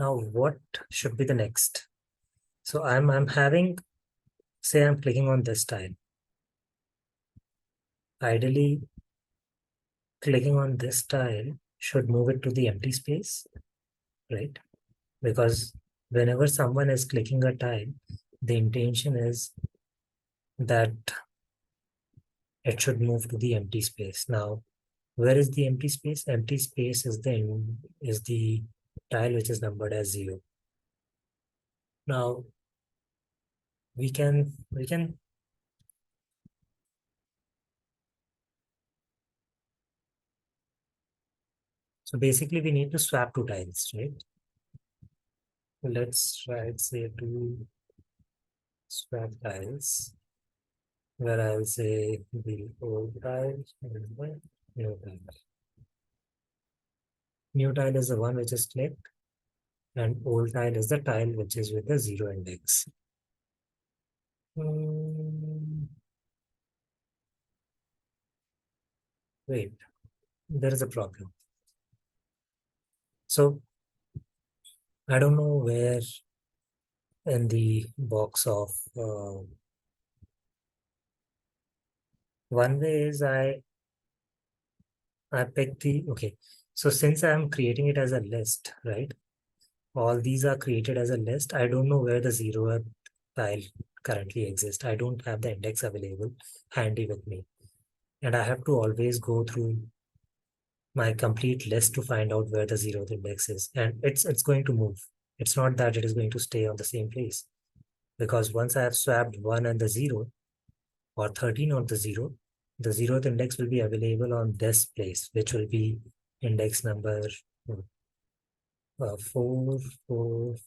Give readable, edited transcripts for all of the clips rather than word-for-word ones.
Now, what should be the next? So I'm having, say I'm clicking on this tile. Ideally, clicking on this tile should move it to the empty space, right? Because whenever someone is clicking a tile, the intention is that it should move to the empty space. Now, where is the empty space? Empty space is the tile which is numbered as 0. Now we can so basically we need to swap two tiles, right? Let's try say to swap tiles where I'll say the old tile and the new tile. New tile is the one which is clicked, and old tile is the tile which is with the 0 index. Wait, there is a problem. So I don't know where in the box of one way is I pick the okay. So since I'm creating it as a list, right? All these are created as a list. I don't know where the 0th tile currently exists. I don't have the index available handy with me. And I have to always go through my complete list to find out where the 0th index is. And it's going to move. It's not that it is going to stay on the same place. Because once I have swapped 1 and the 0, or 13 on the 0, the 0th index will be available on this place, which will be index number 4, 4,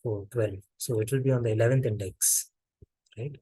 4, 12. So it will be on the 11th index, right?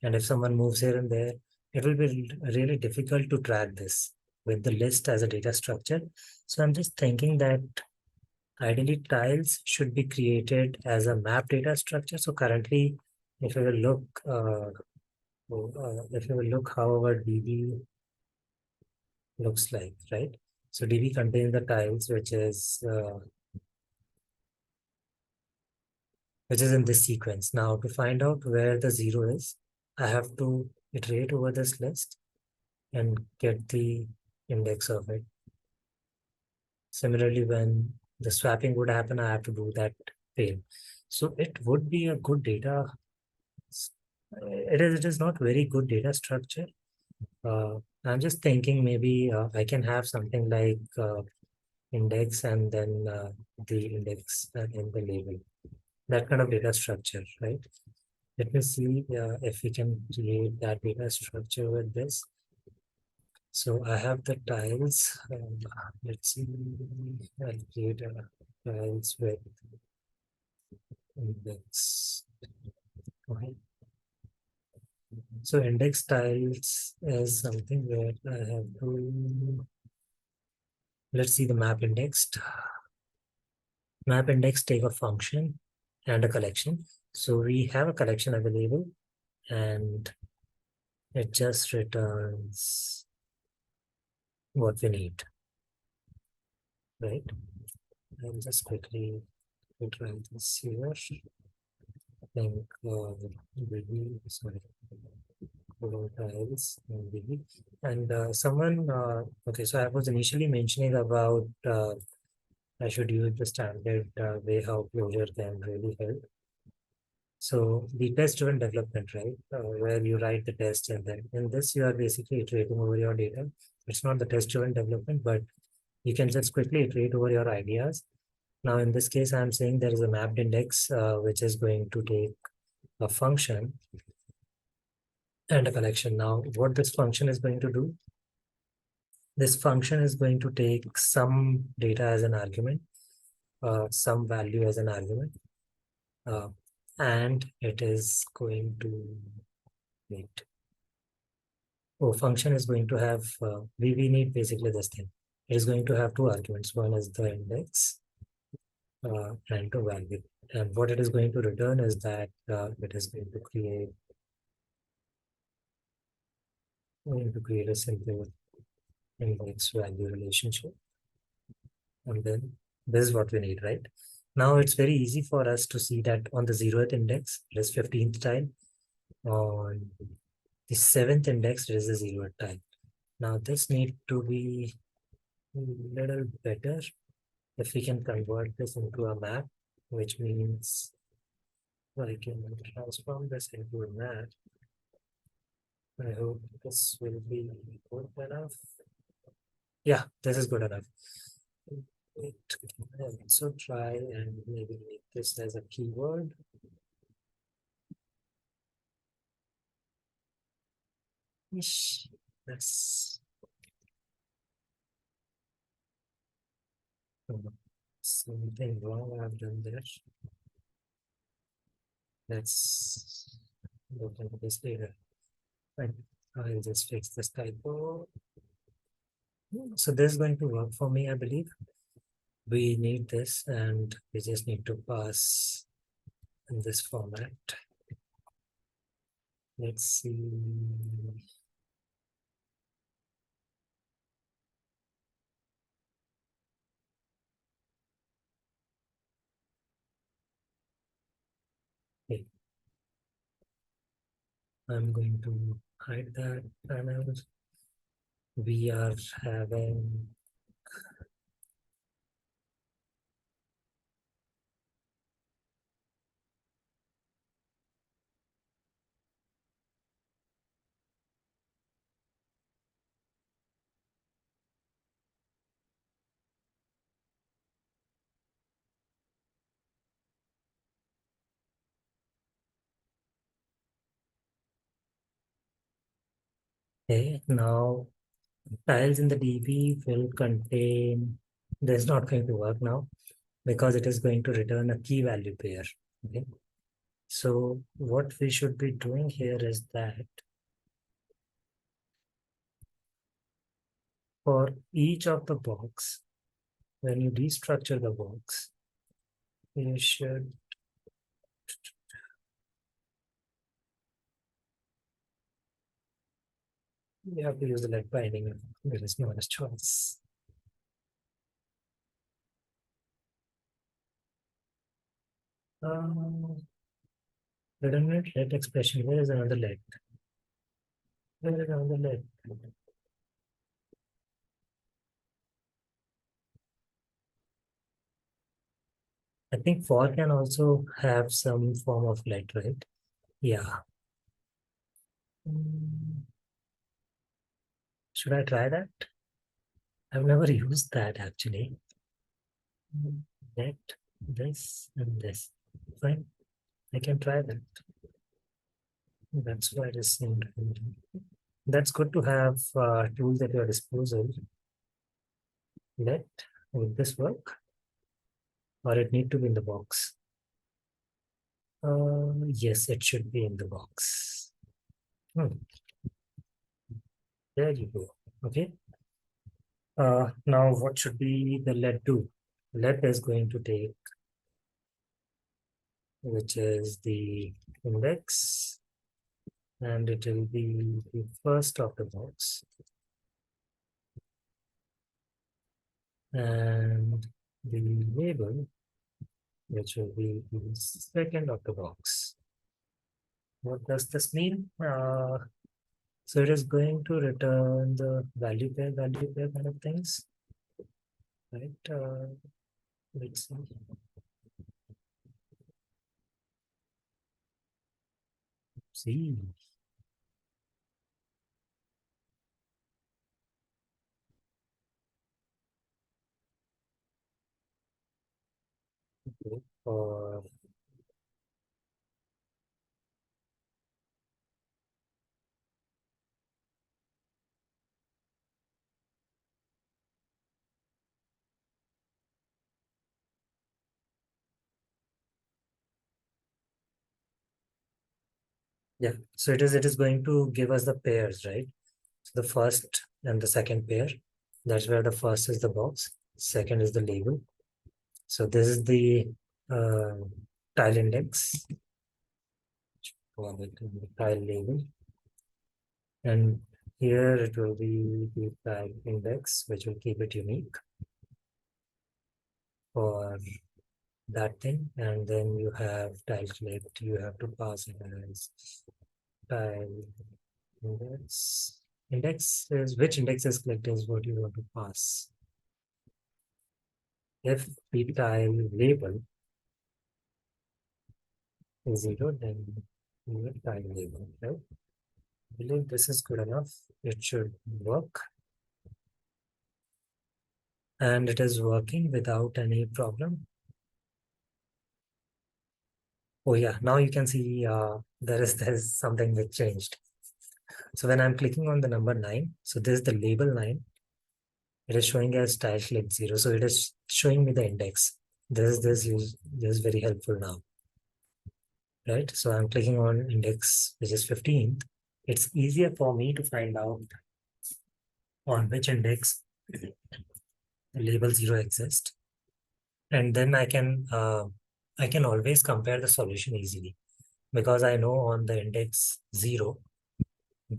And if someone moves here and there, it will be really difficult to track this with the list as a data structure. So I'm just thinking that ideally tiles should be created as a map data structure. So currently, if you will look, how our DB looks like, right? So DB contains the tiles, which is in this sequence. Now to find out where the 0 is, I have to iterate over this list and get the index of it. Similarly, when the swapping would happen, I have to do that same. So it would be a good data. It is not very good data structure. I'm just thinking maybe I can have something like index and then the index in the label. That kind of data structure, right? Let me see if we can create that data structure with this. So I have the tiles. Let's see. I'll create tiles with index. Okay. So index tiles is something where I have to. Let's see the map indexed. Map index take a function and a collection. So we have a collection available, and it just returns what we need, right? I'll just quickly try this here. I think BB, sorry, tiles and BB. And someone, okay, so I was initially mentioning about I should use the standard way how Clojure can really help. So the test-driven development, right, where you write the test and then in this you are basically iterating over your data. It's not the test-driven development, but you can just quickly iterate over your ideas. Now, in this case, I'm saying there is a mapped index, which is going to take a function and a collection. Now, what this function is going to do, this function is going to take some data as an argument, some value as an argument, and it is going to wait. Oh, function is going to have, we need basically this thing. It is going to have two arguments. One is the index and to value. And what it is going to return is that it is going to create a simple index value relationship. And then this is what we need, right? Now it's very easy for us to see that on the 0th index, it is 15th tile. On the 7th index, it is the 0th tile. Now this need to be a little better if we can convert this into a map, which means I can transform this into a map. I hope this will be good enough. Yeah, this is good enough. Wait, so try and maybe make this as a keyword. Ish, that's something wrong I've done there. Let's look into this later. And I'll just fix this typo. So this is going to work for me, I believe. We need this and we just need to pass in this format. Let's see. Okay. I'm going to hide that panel. We are having okay, now tiles in the DB will contain, this is not going to work now because it is going to return a key value pair. Okay. So what we should be doing here is that for each of the box, when you destructure the box, you should you have to use the lead binding. There is no other choice. Redundant let expression. Where is another let? Where is another let? I think for can also have some form of let, right? Yeah. Mm, should I try that? I've never used that actually. Let this and this. Fine. I can try that. That's why it is named. That's good to have tools at your disposal. Let would this work? Or it need to be in the box? Yes, it should be in the box. Hmm. There you go. Okay. Now what should be the let do? Let is going to take, which is the index, and it will be the first of the box. And the label, which will be the second of the box. What does this mean? So it is going to return the value pair kind of things, right? Let's see. See. Or yeah, so it is going to give us the pairs, right? So the first and the second pair. That's where the first is the box, second is the label. So this is the uh, tile index, or the tile label, and here it will be the tile index, which will keep it unique for that thing, and then you have tile clicked. You have to pass it as tile index. Index is which index is clicked is what you want to pass. If the tile label is 0, then you will tile label, right? I believe this is good enough. It should work. And it is working without any problem. Oh yeah, now you can see there is something that changed. So when I'm clicking on the number 9, so this is the label 9. It is showing as tile click 0. So it is showing me the index. This is very helpful now, right? So I'm clicking on index, which is 15. It's easier for me to find out on which index the label 0 exists. And then I can always compare the solution easily because I know on the index 0,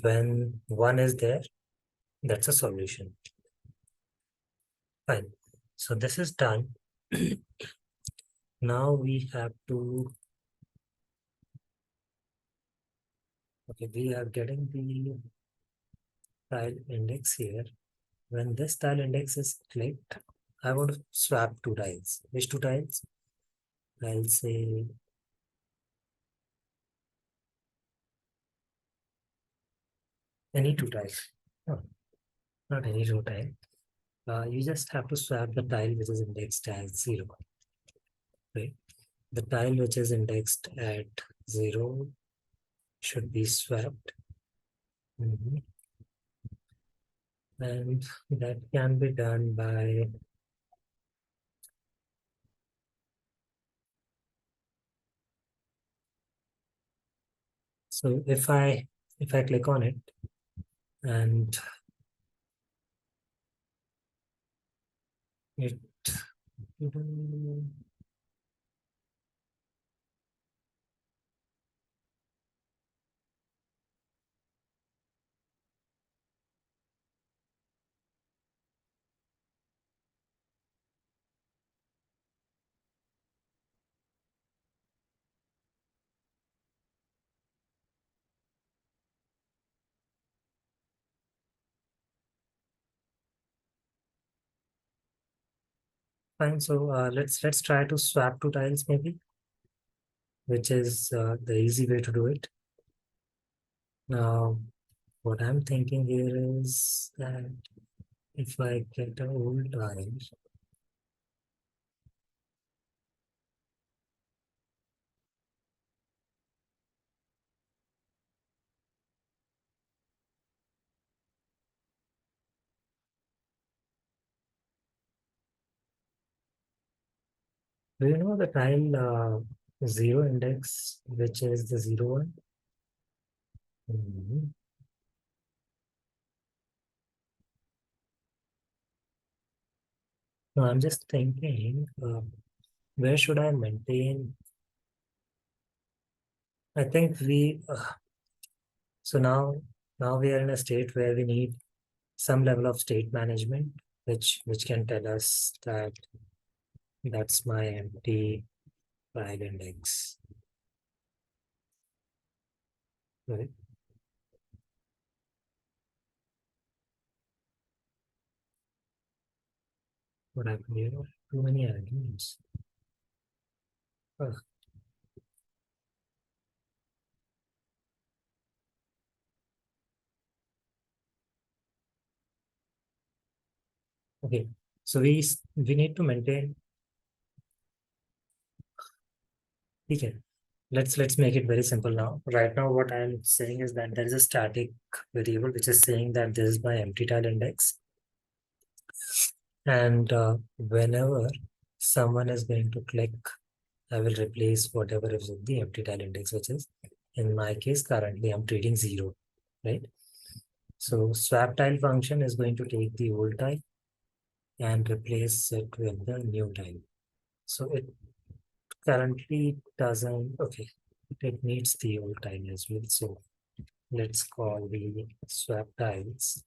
when 1 is there, that's a solution. Fine. So this is done. Now we have to, okay, we are getting the tile index here. When this tile index is clicked, I want to swap two tiles. Which two tiles? I'll say any two tiles. No, not any two tile. You just have to swap the tile which is indexed as 0. Right? The tile which is indexed at 0 should be swapped. And that can be done by so if I click on it and it fine. So let's try to swap two tiles maybe, which is the easy way to do it. Now, what I'm thinking here is that if I get an old tile, do you know the tile 0 index, which is the 0 one? Mhm. No, I'm just thinking, where should I maintain? I think so now we are in a state where we need some level of state management, which can tell us that that's my empty file index, right? What happened here? Too many arguments. Oh, okay. So we need to maintain. Okay. Let's make it very simple now. Right now, what I'm saying is that there is a static variable which is saying that this is my empty tile index. And whenever someone is going to click, I will replace whatever is in the empty tile index, which is in my case, currently I'm treating 0, right? So swap tile function is going to take the old tile and replace it with the new tile. So it currently doesn't, okay, it needs the old tile as well. So let's call the swap tiles,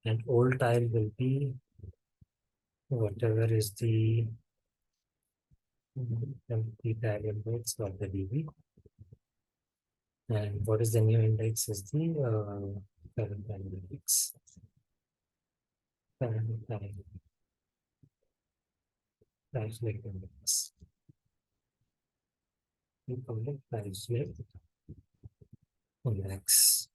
and old tile will be whatever is the the tag index of the DB. And what is the new index is the current time index. Current time translate index. We call it translate index.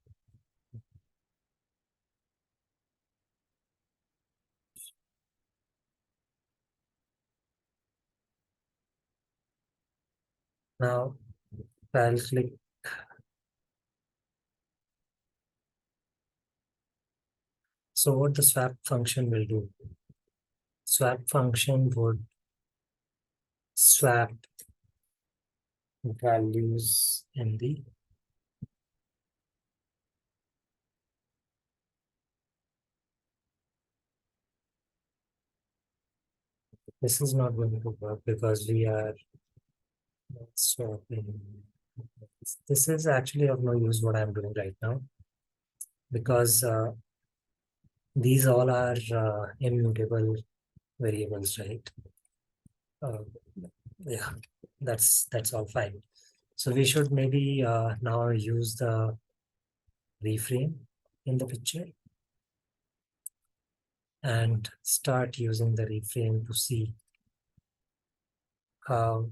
Now I'll click. So what the swap function will do? Swap function would swap values in the this is not going to work because we are swapping. This is actually of no use what I'm doing right now because these all are immutable variables, right? Uh, yeah, that's all fine. So we should maybe now use the reframe in the picture and start using the reframe to see how